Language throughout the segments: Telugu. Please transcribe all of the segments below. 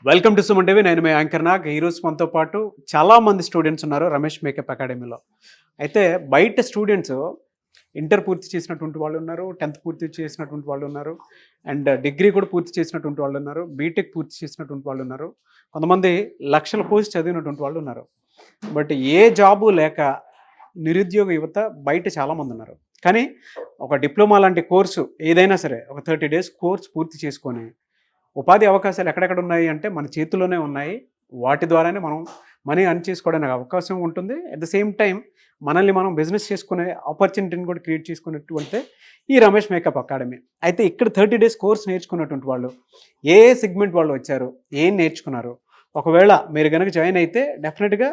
Welcome to Suman TV. నేను మీ యాంకర్ నాగ్. ఈరోజు మనతో పాటు చాలామంది స్టూడెంట్స్ ఉన్నారు రమేష్ మేకప్ అకాడమీలో. అయితే బయట స్టూడెంట్స్ ఇంటర్ పూర్తి చేసినటువంటి వాళ్ళు ఉన్నారు, 10th పూర్తి చేసినటువంటి వాళ్ళు ఉన్నారు, అండ్ డిగ్రీ కూడా పూర్తి చేసినటువంటి వాళ్ళు ఉన్నారు, బీటెక్ పూర్తి చేసినటువంటి వాళ్ళు ఉన్నారు, కొంతమంది లక్షల పోస్ట్ చదివినటువంటి వాళ్ళు ఉన్నారు. బట్ ఏ జాబు లేక నిరుద్యోగ యువత బయట చాలామంది ఉన్నారు. కానీ ఒక డిప్లొమా లాంటి కోర్సు ఏదైనా సరే ఒక 30 days కోర్స్ పూర్తి చేసుకొని ఉపాధి అవకాశాలు ఎక్కడెక్కడ ఉన్నాయి అంటే మన చేతిలోనే ఉన్నాయి. వాటి ద్వారానే మనం మనీ అర్న్ చేసుకోవడానికి అవకాశం ఉంటుంది. అట్ ద సేమ్ టైం మనల్ని మనం బిజినెస్ చేసుకునే ఆపర్చునిటీని కూడా క్రియేట్ చేసుకునేటువంటి ఈ రమేష్ మేకప్ అకాడమీ. అయితే ఇక్కడ 30 days కోర్స్ నేర్చుకున్నటువంటి వాళ్ళు ఏ సెగ్మెంట్ వాళ్ళు వచ్చారు, ఏం నేర్చుకున్నారు, ఒకవేళ మీరు కనుక జాయిన్ అయితే డెఫినెట్గా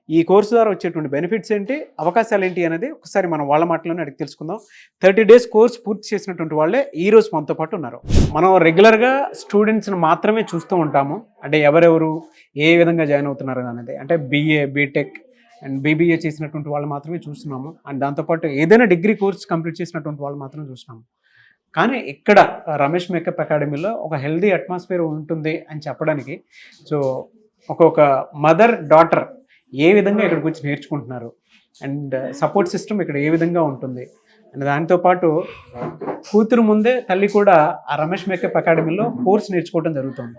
ఈ కోర్సు ద్వారా వచ్చేటువంటి బెనిఫిట్స్ ఏంటి, అవకాశాలు ఏంటి అనేది ఒకసారి మనం వాళ్ళ మాటలోనే అడిగి తెలుసుకుందాం. 30 days కోర్స్ పూర్తి చేసినటువంటి వాళ్ళే ఈరోజు మనతో పాటు ఉన్నారు. మనం రెగ్యులర్గా స్టూడెంట్స్ని మాత్రమే చూస్తూ ఉంటాము. అంటే ఎవరెవరు ఏ విధంగా జాయిన్ అవుతున్నారు అనేది, అంటే BA, బీటెక్ అండ్ BBA చేసినటువంటి వాళ్ళు మాత్రమే చూస్తున్నాము. అండ్ దాంతోపాటు ఏదైనా డిగ్రీ కోర్స్ కంప్లీట్ చేసినటువంటి వాళ్ళు మాత్రమే చూస్తున్నాము. కానీ ఇక్కడ రమేష్ మేకప్ అకాడమీలో ఒక హెల్దీ అట్మాస్ఫియర్ ఉంటుంది అని చెప్పడానికి ఒక్కొక్క మదర్ డాటర్ ఏ విధంగా ఇక్కడికి వచ్చి నేర్చుకుంటున్నారు అండ్ సపోర్ట్ సిస్టమ్ ఇక్కడ ఏ విధంగా ఉంటుంది అండ్ దాంతోపాటు కూతురు ముందే తల్లి కూడా ఆ రమేష్ మేకప్ అకాడమీలో కోర్స్ నేర్చుకోవడం జరుగుతుంది.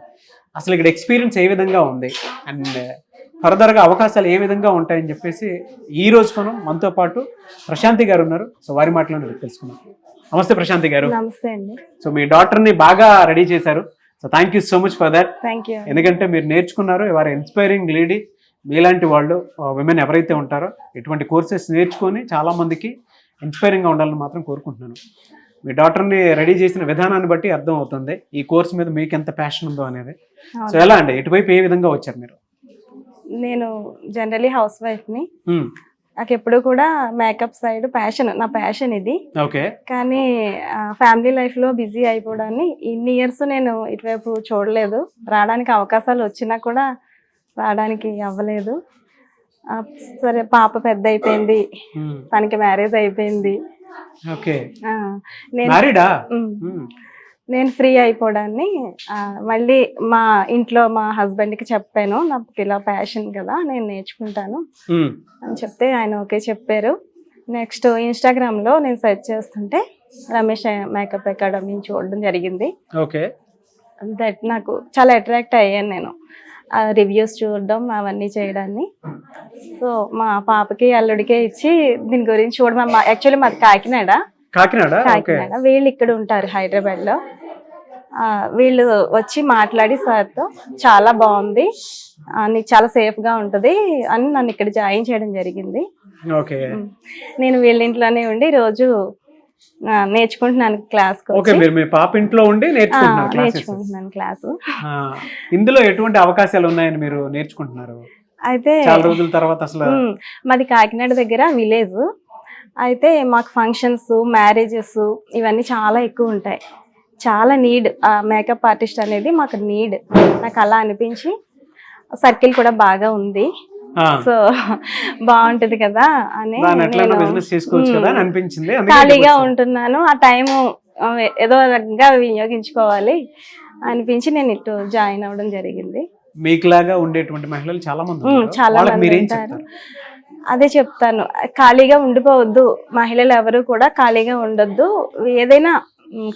అసలు ఇక్కడ ఎక్స్పీరియన్స్ ఏ విధంగా ఉంది అండ్ ఫర్దర్గా అవకాశాలు ఏ విధంగా ఉంటాయని చెప్పేసి ఈరోజు మనతో పాటు ప్రశాంతి గారు ఉన్నారు. సో వారి మాటలో తెలుసుకున్నాం. నమస్తే ప్రశాంతి గారు. నమస్తే అండి. సో మీ డాటర్ని బాగా రెడీ చేశారు. So thank you so much for that. Thank you. ఎందుకంటే మీరు నేర్చుకున్నారు, వారు ఇన్స్పైరింగ్ లేడీ. మీలాంటి వాళ్ళు విమెన్ ఎవరైతే ఉంటారో ఇటువంటి కోర్సెస్ నేర్చుకొని చాలామందికి ఇన్స్పైరింగ్గా ఉండాలని మాత్రం కోరుకుంటున్నాను. మీ డాటర్ని రెడీ చేసిన విధానాన్ని బట్టి అర్థం అవుతుంది ఈ కోర్స్ మీద మీకు ఎంత ప్యాషన్ ఉందో అనేది. సో ఎలా అండి, ఇటువైపు ఏ విధంగా వచ్చారు మీరు? నేను జనరలీ హౌస్ వైఫ్ని. నాకు ఎప్పుడు కూడా మేకప్ సైడ్ నా ప్యాషన్ ఇది. ఓకే. కానీ ఫ్యామిలీ లైఫ్లో బిజీ అయిపోవడాన్ని ఇన్ని ఇయర్స్ నేను ఇటువైపు చూడలేదు. రావడానికి అవకాశాలు వచ్చినా కూడా రావడానికి అవ్వలేదు. సరే, పాప పెద్ద అయిపోయింది, తనకి మ్యారేజ్ అయిపోయింది. నేను ఫ్రీ అయిపోవడాన్ని మళ్ళీ మా ఇంట్లో మా హస్బెండ్కి చెప్పాను, నాకు ఇలా ప్యాషన్ కదా నేను నేర్చుకుంటాను అని చెప్తే ఆయన ఓకే చెప్పారు. నెక్స్ట్ ఇన్స్టాగ్రామ్లో నేను సెర్చ్ చేస్తుంటే రమేష్ మేకప్ అకాడమీ చూడడం జరిగింది. ఓకే. దట్ నాకు చాలా అట్రాక్ట్ అయ్యాను నేను రివ్యూస్ చూడడం అవన్నీ చేయడాన్ని. సో మా పాపకి అల్లుడికే ఇచ్చి దీని గురించి చూడడం. యాక్చువల్లీ మాది కాకినాడ. వీళ్ళు ఇక్కడ ఉంటారు హైదరాబాద్లో. వీళ్ళు వచ్చి మాట్లాడి సార్తో చాలా బాగుంది, నీకు చాలా సేఫ్గా ఉంటుంది అని నన్ను ఇక్కడ జాయిన్ చేయడం జరిగింది. నేను వీళ్ళ ఇంట్లోనే ఉండి రోజు నేర్చుకుంటున్నాను క్లాస్. మీ పాప ఇంట్లో ఉండి నేర్చుకుంటున్నాను క్లాసు. ఇందులో ఎటువంటి అవకాశాలు ఉన్నాయని మీరు నేర్చుకుంటున్నారు? అయితే చాలా రోజుల తర్వాత అసలు మాది కాకినాడ దగ్గర విలేజ్. అయితే మాకు ఫంక్షన్స్, మ్యారేజెస్ ఇవన్నీ చాలా ఎక్కువ ఉంటాయి. చాలా నీడ్ మేకప్ ఆర్టిస్ట్ అనేది మాకు నీడ్. నాకు అలా అనిపించి సర్కిల్ కూడా బాగా ఉంది, సో బాగుంటది కదా అని ఖాళీగా ఉంటున్నాను. ఆ టైము ఏదో రకంగా వినియోగించుకోవాలి అనిపించి నేను ఇటు జాయిన్ అవ్వడం జరిగింది. మీకులాగా ఉండేటువంటి మహిళలు చాలా మంది ఉంటారు. అదే చెప్తాను, ఖాళీగా ఉండిపోవద్దు. మహిళలు ఎవరు కూడా ఖాళీగా ఉండొద్దు. ఏదైనా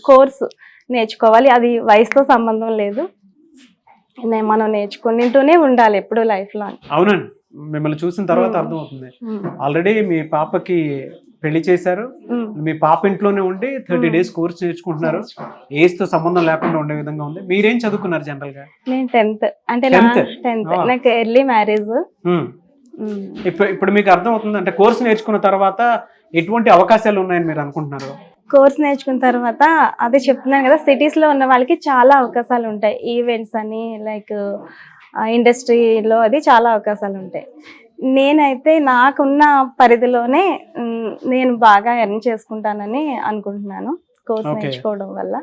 కోర్సు నేర్చుకోవాలి. అది వయసుతో సంబంధం లేదు, మనం నేర్చుకుంటూనే ఉండాలి ఎప్పుడు లైఫ్ లాంగ్. అవునండి, మిమ్మల్ని చూసిన తర్వాత అర్థమవుతుంది. ఆల్రెడీ మీ పాపకి పెళ్లి చేశారు, మీ పాప ఇంట్లోనే ఉండి 30 days కోర్స్ నేర్చుకుంటున్నారు. ఏజ్ తో సంబంధం లేకుండా ఉండే విధంగా ఉంది. మీరేం చదువుకున్నారు జనరల్ గా? నేను 10th. అంటే 10th. నాకు ఎర్లీ మ్యారేజ్. ఇప్పుడు మీకు అర్థం అవుతుంది అంటే కోర్స్ నేర్చుకున్న తర్వాత ఎటువంటి అవకాశాలు ఉన్నాయని మీరు అనుకుంటున్నారు? కోర్స్ నేర్చుకున్న తర్వాత అదే చెప్తున్నాను కదా, సిటీస్ లో ఉన్న వాళ్ళకి చాలా అవకాశాలు ఉంటాయి. ఈవెంట్స్ అని లైక్ ఇండస్ట్రీలో అది చాలా అవకాశాలు ఉంటాయి. నేనైతే నాకున్న పరిధిలోనే నేను బాగా ఎర్న్ చేసుకుంటానని అనుకుంటున్నాను కోర్స్ నేర్చుకోవడం వల్ల.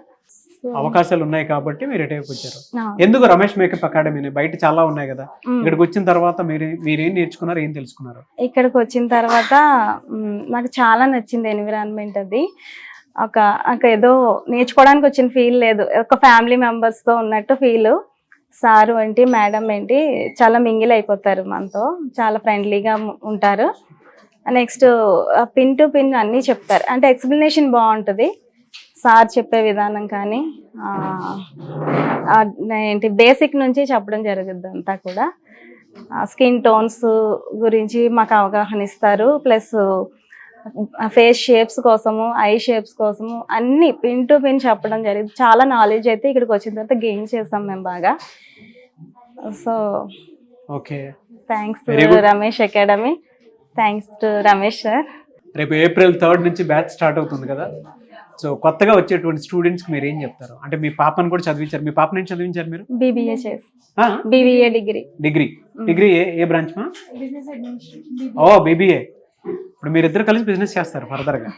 అవకాశాలు ఉన్నాయి కాబట్టి మీరు ఎటైపు వచ్చారు. ఎందుకు రమేష్ మేకప్ అకాడమీ? బయట చాలా ఉన్నాయి కదా, ఇక్కడికి వచ్చిన తర్వాత మీరేం నేర్చుకున్నారు, ఏం తెలుసుకున్నారు? ఇక్కడికి వచ్చిన తర్వాత నాకు చాలా నచ్చింది ఎన్విరాన్మెంట్. అది ఒక ఏదో నేర్చుకోవడానికి వచ్చిన ఫీల్ లేదు, ఒక ఫ్యామిలీ మెంబర్స్ తో ఉన్నట్టు ఫీల్. సారు ఏంటి మేడం ఏంటి చాలా మింగిల్ అయిపోతారు మనతో, చాలా ఫ్రెండ్లీగా ఉంటారు. నెక్స్ట్ పిన్ టు పిన్ అన్నీ చెప్తారు, అంటే ఎక్స్ప్లెనేషన్ బాగుంటుంది. సార్ చెప్పే విధానం కానీ ఏంటి బేసిక్ నుంచి చెప్పడం జరుగుద్ది అంతా కూడా. స్కిన్ టోన్స్ గురించి మాకు అవగాహన ఇస్తారు, ప్లస్ ఫేస్ షేప్స్ కోసము, ఐ షేప్స్ కోసము అన్ని పిన్ టు పిన్ చెప్పడం జరిగింది. చాలా నాలెడ్జ్ అయితే ఇక్కడికి వచ్చిన తర్వాత గెయిన్ చేస్తాం మేము బాగా. So okay, thanks Ramesh academy, thanks to Ramesh sir. రేపు April 3rd నుంచి బ్యాచ్ స్టార్ట్ అవుతుంది కదా. సో కొత్తగా వచ్చేటువంటి స్టూడెంట్స్కి మీరు ఏం చెప్తారు? అంటే మీ పాపను కూడా చదివించారు, మీ పాపను ఏం చదివించారు మీరు? బీబీఏ చేసి బీబీఏ డిగ్రీ ఏ బ్రాంచ్ మా? ఓ బీబీఏ. ఇప్పుడు మీరిద్దరు కలిసి బిజినెస్ చేస్తారు ఫర్దర్గా,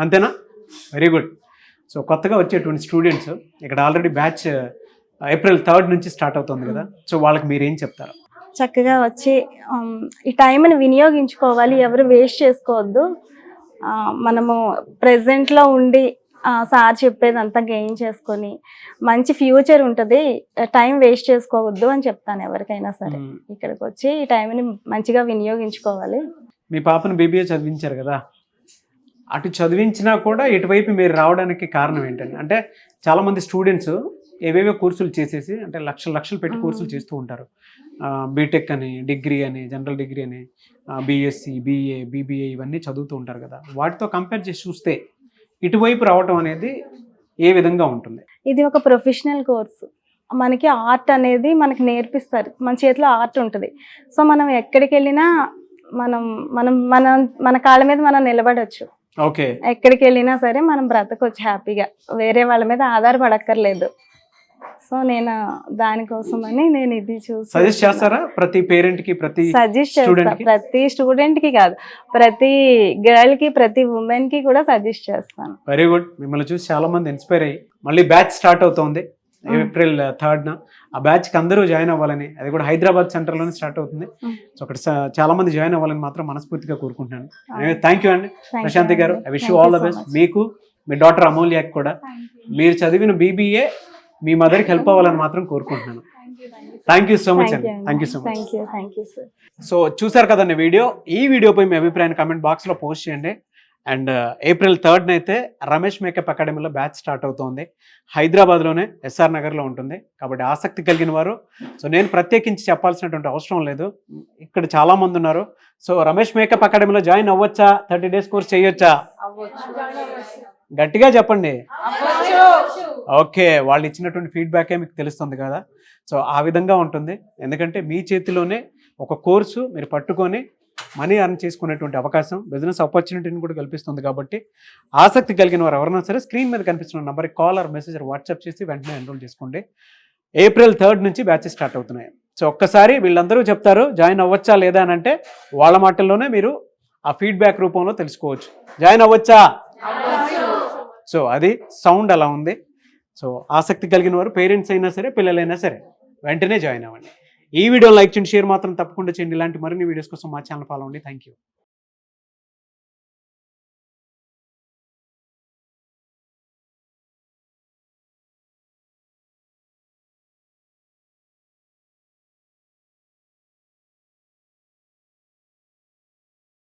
అంతేనా? Very good. సో కొత్తగా వచ్చేటువంటి స్టూడెంట్స్ ఇక్కడ ఆల్రెడీ బ్యాచ్ April 3rd నుంచి స్టార్ట్ అవుతుంది కదా, సో వాళ్ళకి మీరు ఏం చెప్తారు? చక్కగా వచ్చి ఈ టైంని వినియోగించుకోవాలి, ఎవరు వేస్ట్ చేసుకోవద్దు. మనము ప్రెజెంట్లో ఉండి సార్ చెప్పేది అంతా గెయిన్ చేసుకొని మంచి ఫ్యూచర్ ఉంటుంది, టైం వేస్ట్ చేసుకోవద్దు అని చెప్తాను ఎవరికైనా సరే. ఇక్కడికి వచ్చి ఈ టైంని మంచిగా వినియోగించుకోవాలి. మీ పాపను బీబీఏ చదివించారు కదా, అటు చదివించినా కూడా ఇటువైపు మీరు రావడానికి కారణం ఏంటండి? అంటే చాలామంది స్టూడెంట్స్ ఏవేవో కోర్సులు చేసేసి, అంటే లక్షలు పెట్టి కోర్సులు చేస్తూ ఉంటారు. బీటెక్ అని, డిగ్రీ అని, జనరల్ డిగ్రీ అని, బీఎస్సీ, బీఏ, బీబీఏ ఇవన్నీ చదువుతూ ఉంటారు కదా. వాటితో కంపేర్ చేసి చూస్తే ఇటువైపు రావటం అనేది ఏ విధంగా ఉంటుంది? ఇది ఒక ప్రొఫెషనల్ కోర్సు, మనకి ఆర్ట్ అనేది మనకి నేర్పిస్తారు, మన చేతిలో ఆర్ట్ ఉంటుంది. సో మనం ఎక్కడికి వెళ్ళినా మనం మనం మన మన కాళ్ళ మీద మనం నిలబడవచ్చు. ఓకే, ఎక్కడికి వెళ్ళినా సరే మనం బ్రతకొచ్చు హ్యాపీగా, వేరే వాళ్ళ మీద ఆధారపడక్కర్లేదు. సో నేను దానికోసమని నేను ఇది చూసి సజెస్ట్ చేస్తారా ప్రతి పేరెంట్ కి, సజెస్ట్ చేస్తా. ప్రతి స్టూడెంట్ కి కాదు, ప్రతి గర్ల్ కి, ప్రతి ఉమెన్ కి కూడా సజెస్ట్ చేస్తాను. Very good. మిమ్మల్ని చూసి చాలా మంది ఇన్స్పైర్ అయ్యి మళ్ళీ బ్యాచ్ స్టార్ట్ అవుతుంది April 3rd. ఆ బ్యాచ్కి అందరూ జాయిన్ అవ్వాలని, అది కూడా హైదరాబాద్ సెంటర్లోనే స్టార్ట్ అవుతుంది. సో అక్కడ చాలా మంది జాయిన్ అవ్వాలని మాత్రం మనస్ఫూర్తిగా కోరుకుంటున్నాను. థ్యాంక్ యూ అండి ప్రశాంతి గారు. I wish you all the best. మీకు, మీ డాటర్ అమూల్యాకి కూడా మీరు చదివిన బీబీఏ మీ మదర్కి హెల్ప్ అవ్వాలని మాత్రం కోరుకుంటున్నాను. థ్యాంక్ యూ సో మచ్ అండి. Thank you so much. So చూసారు కదండి వీడియో. ఈ వీడియోపై మీ అభిప్రాయాన్ని కామెంట్ బాక్స్లో పోస్ట్ చేయండి. అండ్ April 3rd అయితే రమేష్ మేకప్ అకాడమీలో బ్యాచ్ స్టార్ట్ అవుతుంది. హైదరాబాద్లోనే SR నగర్లో ఉంటుంది. కాబట్టి ఆసక్తి కలిగిన వారు, సో నేను ప్రత్యేకించి చెప్పాల్సినటువంటి అవసరం లేదు, ఇక్కడ చాలామంది ఉన్నారు. సో రమేష్ మేకప్ అకాడమీలో జాయిన్ అవ్వచ్చా? 30 days కోర్స్ చేయొచ్చా? గట్టిగా చెప్పండి. ఓకే, వాళ్ళు ఇచ్చినటువంటి ఫీడ్బ్యాకే మీకు తెలుస్తుంది కదా. సో ఆ విధంగా ఉంటుంది, ఎందుకంటే మీ చేతిలోనే ఒక కోర్సు మీరు పట్టుకొని మనీ అర్న్ చేసుకునేటువంటి అవకాశం, బిజినెస్ ఆపర్చునిటీని కూడా కల్పిస్తుంది. కాబట్టి ఆసక్తి కలిగిన వారు ఎవరైనా సరే స్క్రీన్ మీద కనిపిస్తున్న నెంబర్కి కాల్ ఆర్ మెసేజ్ వాట్సాప్ చేసి వెంటనే ఎన్రోల్ చేసుకోండి. April 3rd నుంచి బ్యాచెస్ స్టార్ట్ అవుతున్నాయి. సో ఒక్కసారి వీళ్ళందరూ చెప్తారు జాయిన్ అవ్వచ్చా లేదా అని, అంటే వాళ్ళ మాటల్లోనే మీరు ఆ ఫీడ్బ్యాక్ రూపంలో తెలుసుకోవచ్చు. జాయిన్ అవ్వచ్చా? సో అది సౌండ్ అలా ఉంది. సో ఆసక్తి కలిగిన వారు పేరెంట్స్ అయినా సరే, పిల్లలైనా సరే వెంటనే జాయిన్ అవ్వండి. ఈ వీడియో లైక్ చేయండి, షేర్ మాత్రం తప్పకుండా చేయండి. ఇలాంటి మరిన్ని వీడియోస్ కోసం మా ఛానల్ ఫాలో అవ్వండి. Thank you.